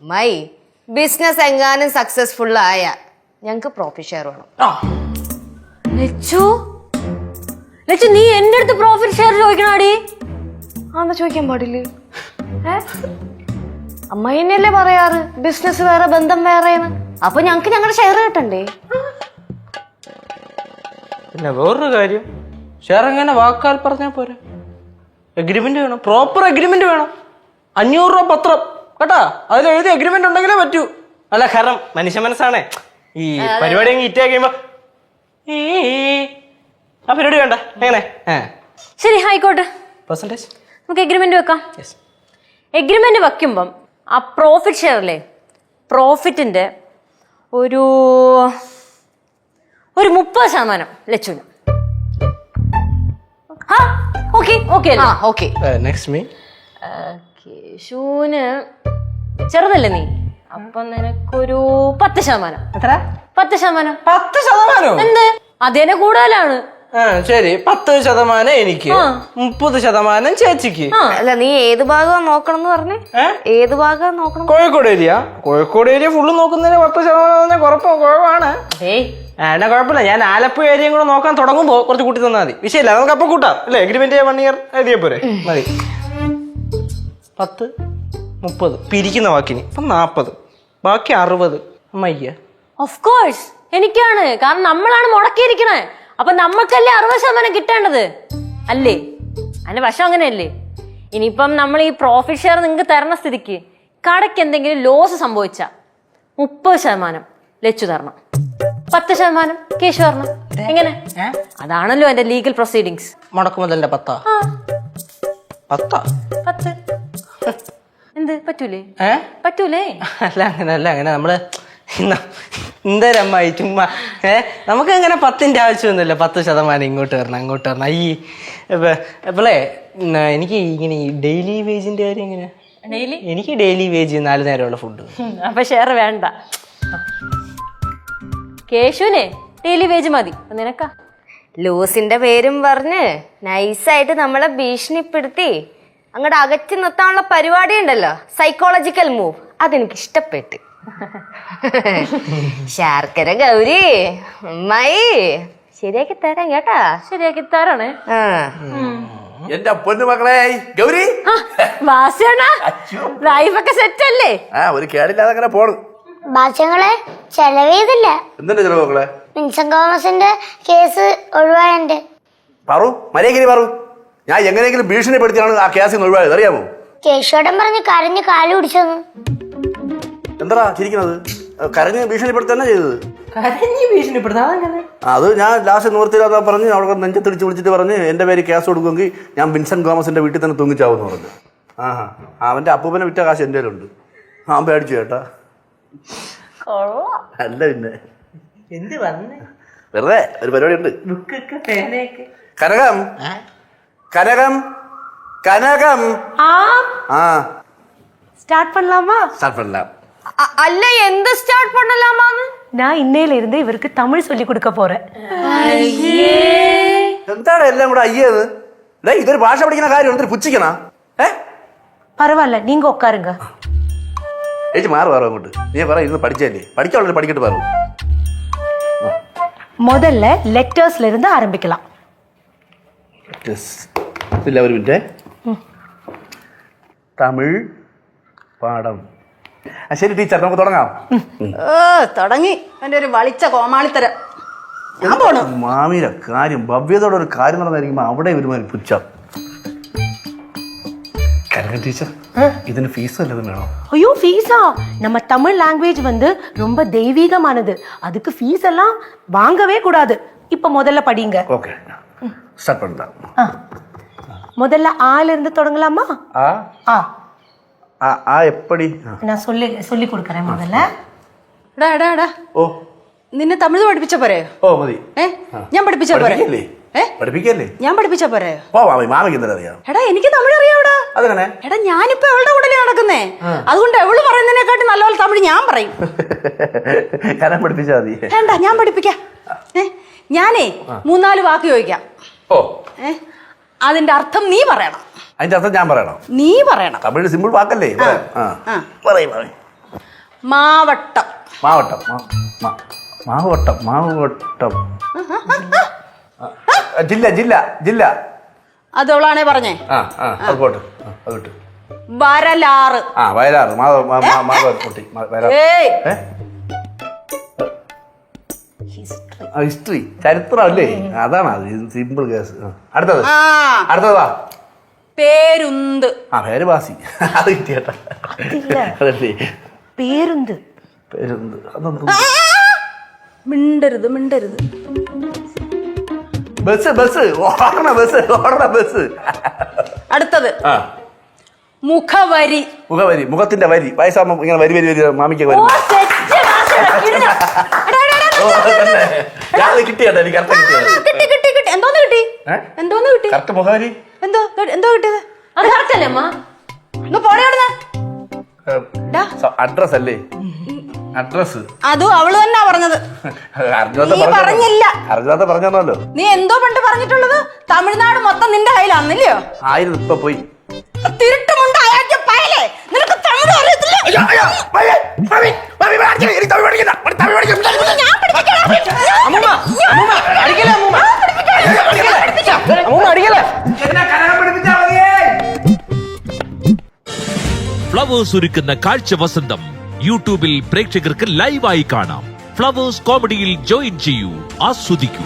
My business എങ്ങാനും successful ആയ ഞങ്ങക്ക് പ്രോഫിറ്റ് ഷെയർ വേണം. ലച്ചു നീ എന്റെ അടുത്ത് പ്രോഫിറ്റ് ഷെയർ ചോദിക്കണാടി? ആന്നാ ചോദിക്കാൻ പാടില്ലേ? അമ്മായി തന്നെയല്ലേ പറയാറ് ബിസിനസ് വേറെ ബന്ധം വേറെന്ന്. അപ്പൊ ഞങ്ങക്ക് ഞങ്ങളുടെ ഷെയർ കിട്ടണ്ടേ? പിന്നെ വേറൊരു കാര്യം, ഷെയർ എങ്ങനെ വാക്കാൽ പറഞ്ഞാൽ പോരാ, എഗ്രിമെന്റ് വേണം, പ്രോപ്പർ എഗ്രിമെന്റ് വേണം. 500 രൂപ പത്രം കേട്ടാ, അതിൽ എഴുതി എഗ്രിമെന്റ് ഉണ്ടെങ്കിലേ പറ്റൂ. അല്ല കാരണം മനുഷ്യ മനസ്സാണേ, ഈ പരിപാടി അങ്ങ് ഇറ്റാ കഴിയുമ്പോ ആ പരിപാടി വേണ്ട. എങ്ങനെ? ശരി ആയിക്കോട്ടെ, പെർസെന്റേജ് നമുക്ക് എഗ്രിമെന്റ് വെക്കാം. എഗ്രിമെന്റ് വെക്കുമ്പം ആ പ്രോഫിറ്റ് ഷെയറിലെ പ്രോഫിറ്റിന്റെ ഒരു 30% ലച്ചുവിന്. Next me. കേശുവിന് ചെറുതല്ലേ നീ, അപ്പൊ നിനക്കൊരു 10%. എത്ര? 10%. 10%? എന്ത് അതേനെ കൂടുതലാണ്. ശരി, 10% എനിക്ക്, 30% ചേച്ചിക്ക്. അല്ല നീ ഏത് ഭാഗം നോക്കണം എന്ന് പറഞ്ഞേ? ഏത് ഭാഗം നോക്കണം? കോഴിക്കോട് ഏരിയ ഫുള്ള് നോക്കുന്നതിന് 10% കുറവാണ്. എന്നാ കുഴപ്പമില്ല, ഞാൻ ആലപ്പുഴ ഏരിയയും കൂടെ നോക്കാൻ തുടങ്ങുമ്പോ കുറച്ച് കൂട്ടി തന്നാൽ മതി. വിഷയമില്ല, നമുക്ക് അപ്പൊ കൂട്ടാം അല്ലേ? എഗ്രിമെന്റ് 1 ഇയർ എഴുതിയ പോരെ? മതി. 10, 30 പിരിക്കുന്ന വാക്കിന് ഇപ്പം 40, ബാക്കി 60 അമ്മയ്യ. ഓഫ് കോഴ്സ് എനിക്കാണ്, കാരണം നമ്മളാണ് മുടക്കിയിരിക്കണേ. അപ്പൊ നമ്മൾക്കല്ലേ 60% കിട്ടേണ്ടത് അല്ലേ? അതിന്റെ വശം അങ്ങനെയല്ലേ? ഇനിയിപ്പം നമ്മൾ ഈ പ്രോഫിറ്റ് ഷെയർ നിങ്ങൾക്ക് തരണ സ്ഥിതിക്ക് കടയ്ക്ക് എന്തെങ്കിലും ലോസ് സംഭവിച്ച 30% ലച്ചു തരണം, 10% കേശു തരണം. എങ്ങനെ? അതാണല്ലോ എന്റെ ലീഗൽ പ്രൊസീഡിങ്സ്. മുടക്കുമുതലിന്റെ 10. എന്ത് പറ്റൂലേ? പറ്റൂലേ? അല്ല അങ്ങനെ നമ്മള് എന്തരമ്മായി ചുമ്മാ നമുക്ക് അങ്ങനെ 10ന്റെ ആവശ്യമൊന്നുമില്ല. 10% ഇങ്ങോട്ട് വരണം അങ്ങോട്ട് വരണം. ഈ ഇപ്പോളേ എനിക്ക് ഇങ്ങനെ ഈ ഡെയിലി വേജിന്റെ കാര്യം എങ്ങനെ? എനിക്ക് ഡെയിലി വേജ് 4 നേരമുള്ള ഫുഡ്. അപ്പൊ ഷെയർ വേണ്ട. കേശുവിനെ ഡെയിലി വേജ് മതി. നിനക്കാ ലൂസിന്റെ പേരും പറഞ്ഞ് നൈസായിട്ട് നമ്മളെ ഭീഷണിപ്പെടുത്തി അങ്ങോട്ട് അകറ്റി നിർത്താനുള്ള പരിപാടി ഉണ്ടല്ലോ, സൈക്കോളജിക്കൽ മൂവ്, അതെനിക്ക് ഇഷ്ടപ്പെട്ടു. ശർക്കര ഗൗരി അമ്മായി ശരിയാക്കി തരാം കേട്ടാ. ശരിയാക്കി തരാണേ. എന്റെ പൊന്നു മക്കളെ ഗൗരി, ലൈഫൊക്കെ സെറ്റ് അല്ലേ? ഒരു കേടില്ലാതെ അങ്ങനെ പോണു. ഭാഷങ്ങളെ ചെലവേതില്ല. എന്തിന്റെ ചെലവ് മക്കളെ? വിൻസെന്റ് തോമസിന്റെ കേസ് ഒഴിവായന്റെ. പറു മര്യാദ പറു, ഞാൻ എങ്ങനെയെങ്കിലും ഭീഷണിപ്പെടുത്തിയാണ് ആ കേസിൽ നിന്ന് ഒഴിവായത്, അറിയാമോ? കേശോടൻ പറഞ്ഞ് കരഞ്ഞ് കാല് പിടിച്ചെന്ന്. എന്താ ചിരിക്കുന്നത്? കരഞ്ഞ് ഭീഷണിപ്പെടുത്തി തന്നെ ചെയ്തത്. അത് ഞാൻ ലാസ്റ്റ് നിവർത്തിയില്ലാതെ പറഞ്ഞ് അവിടെ നെഞ്ചത്തിടിച്ച് വിളിച്ചിട്ട് പറഞ്ഞ് എന്റെ പേര് കേസ് കൊടുക്കുമെങ്കിൽ ഞാൻ വിൻസെന്റ് തോമസിന്റെ വീട്ടിൽ തന്നെ തൂങ്ങിച്ചാവെന്ന് പറഞ്ഞു. അവന്റെ അപ്പൂപ്പനെ വിറ്റ കാശ് എൻ്റെ കയ്യിലുണ്ട്. പേടിച്ചു കേട്ടാ. അല്ല പിന്നെ എന്ത് വന്ന് വെറുതെ ഒരു പരിപാടി ഉണ്ട്. കനകം കനകം കനകം ஸ்டார்ட் பண்ணலாமா? സ്റ്റാർട്ട് பண்ணலாம். അല്ല എന്ത് സ്റ്റാർട്ട് பண்ணலாமான்னு? நான் இன்னையில இருந்து இவருக்கு தமிழ் சொல்லி கொடுக்க போறேன். എന്താണ് എല്ലാം കൂടെ അയ്യത്? ഇതൊരു ഭാഷ പഠിക്കുന്ന കാര്യം എന്തൊരു പുച്ഛിക്കണ? பரவாயில்ல, நீங்க உட்காருங்க. ചേച്ചി മാറി പറ അങ്ങോട്ട്. നീ പറ, ഇരുന്ന് പഠിച്ചല്ലേ, പഠിക്കാനുള്ളത് പഠിക്കട്ട് പറ. முதல்ல லெட்டர்ஸ்ல இருந்து ஆரம்பிக்கலாம். ഇല്ല ഒരു മിനിറ്റ്. തമിഴ് പാഠം. ശരി ടീച്ചർ, നമുക്ക് തുടങ്ങാം. തുടങ്ങി എന്റെ ഒരു വളിച്ച കോമാളിത്തരം. ഞാൻ പോണു. മാമിയുടെ കാര്യം, ഭവ്യതയുടെ ഒരു കാര്യം നടന്നായിരിക്കുമ്പോ അവിടെ ഒരുമാതിരി പുച്ഛം. കനക ടീച്ചർ, ഇതിന് ഫീസ് വല്ലതും വേണോ? ஐயோ ஃபீஸா? நம்ம தமிழ் லாங்குவேஜ் வந்து ரொம்ப தெய்வீகமானது, அதுக்கு ஃபீஸ் எல்லாம் வாங்கவே கூடாது. இப்ப முதல்ல படிங்க. ஓகே, ஸ்டார்ட் பண்ணலாம். முதல்ல ஆல இருந்து தொடங்கலாமா? எப்படி? நான் சொல்லி கொடுக்கறேன் முதல்ல. ഓ നിന്നെ തമിഴ് പഠിപ്പിച്ച പോരെ? ഓ മതി. ഞാൻ പഠിപ്പിച്ച പോരെ? പഠിപ്പിക്കല്ലേ? ഞാൻ പഠിപ്പിച്ച പോരെ? ഓ മാമിക്ക് എന്താ അറിയാം? എടാ എനിക്ക് തമിഴ് അറിയാവിടാ. അതെങ്ങനെ? എടാ ഞാനിപ്പോ എവളുടെ കൂടെ നടക്കുന്നേ, അതുകൊണ്ട് എവള് പറയുന്നതിനെക്കാട്ടി നല്ലപോലെ തമിഴ് ഞാൻ പറയും. കരം പഠിപ്പിച്ചാ മതി. വേണ്ട, ഞാൻ പഠിപ്പിക്കാം. ഞാനേ 3-4 വാക്ക് ചോദിക്കാം. ഓ അതിന്റെ അർത്ഥം നീ പറയണം. അതിന്റെ അർത്ഥം ഞാൻ പറയണം? നീ പറയണം. തമിഴ് സിമ്പിൾ വാക്കല്ലേ? പറയും. മാവട്ടം. മാവട്ടം മാവട്ടം മാവട്ടം ജില്ല ജില്ല ജില്ല. അത് അവളാണേ പറഞ്ഞേ. അത് പോട്ട്, അത് വിട്ട്. വരലാറ്. വയലാറ് മാവട്ടി ഏയ് ഹിസ്റ്ററി, ചരിത്രം അല്ലേ? അതാണ് അത് സിമ്പിൾ കേസ്. അടുത്തത് അടുത്തതാ പേരുന്ത്. പേര് ബാസി. അത് കിട്ടിയേട്ടാ. അതല്ലേ പേരുന്ത്. പേരുന്ത്. അതൊന്നും മിണ്ടരുത് മിണ്ടരുത്. ബസ് ബസ് ഓടണ ബസ് ഓടണ ബസ്. അടുത്തത് മുഖവരി. മുഖവരി, മുഖത്തിന്റെ വരി. വയസ്സാകുമ്പോ ഇങ്ങനെ വരി വരി വരി മാമിക്ക് വരി. കിട്ടിയാട്ടോ എനിക്ക് കറക്റ്റ് കിട്ടിയത്. എന്തോന്ന് കിട്ടി? എന്തോന്ന് കിട്ടി? കറക്റ്റ് മുഖവരി. എന്തോ കിട്ടിയത്? അത് കറക്റ്റ് അല്ലേ അമ്മ? അഡ്രസ് അല്ലേ? അഡ്രസ് അതും അവള് തന്നെ പറഞ്ഞത്. നീ പറഞ്ഞില്ല. അർജുനാഥ പറഞ്ഞല്ലോ. നീ എന്തോ പണ്ട് പറഞ്ഞിട്ടുള്ളത്? തമിഴ്നാട് മൊത്തം നിന്റെ കയ്യിലാന്നില്ലയോ? ആയിരുന്നു, ഇപ്പൊ പോയി. തിരുട്ടുമുണ്ട് അയാൾക്ക് പയലേ. നിനക്ക് തമിഴ് അറിയത്തില്ല. ഫ്ലവേഴ്സ് ഒരുക്കുന്ന കാഴ്ച വസന്തം യൂട്യൂബിൽ പ്രേക്ഷകർക്ക് ലൈവായി കാണാം. ഫ്ലവേഴ്സ് കോമഡിയിൽ ജോയിൻ ചെയ്യൂ, ആസ്വദിക്കൂ.